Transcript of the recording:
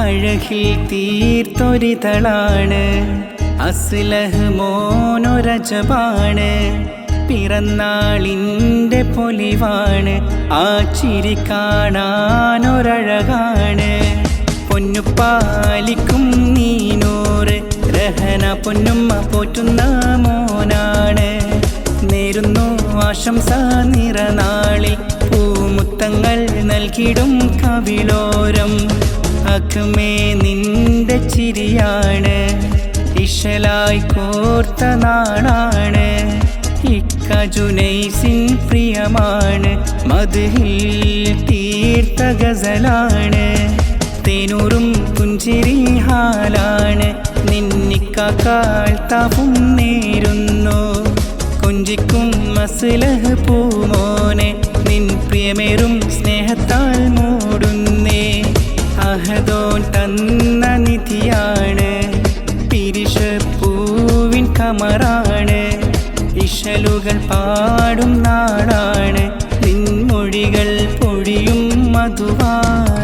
അഴകിൽ തീർത്തൊരിതളാണ് അസ്ലഹ് മോനൊരജബാണ്. പിറന്നാളിൻ്റെ പൊലിവാണ്, ആ ചിരി കാണാനൊരഴകാണ്. പൊന്നുപ്പാലിക്കും നീനൂറ് രഹന പൊന്നുമ്മ പോറ്റുന്ന മോനാണ്. നേരുന്നു ആശംസ നിറനാളിൽ പൂമുത്തങ്ങൾ നൽകിടും കവിളോരം. അകമേ നിന്റെ ചിരിയാണ്, ഇശലായി കോർത്ത നാളാണ്. ഇക്ക ജുനൈസിൻ പ്രിയമാണ്, മദ്ഹിൽ തീർത്ത ഗസലാണ്. തേനൂറും പുഞ്ചിരി ഹാലാണ്, നിന്നിക്കാൽ താപും നേരുന്നു. കൊഞ്ചിക്കും അസ്ലഹ് പൂമോനെ, നിൻ പ്രിയമേറും സ്നേഹത്താൽ മൂടുന്നേ. അഹദോൻ തന്ന നിധിയാണ്, പിരിശപ്പൂവിൻ കമറാണ്. ഇശലുകൾ പാടും നാടാണ്, നിൻമൊഴികൾ പൊഴിയും മധുവാണ്.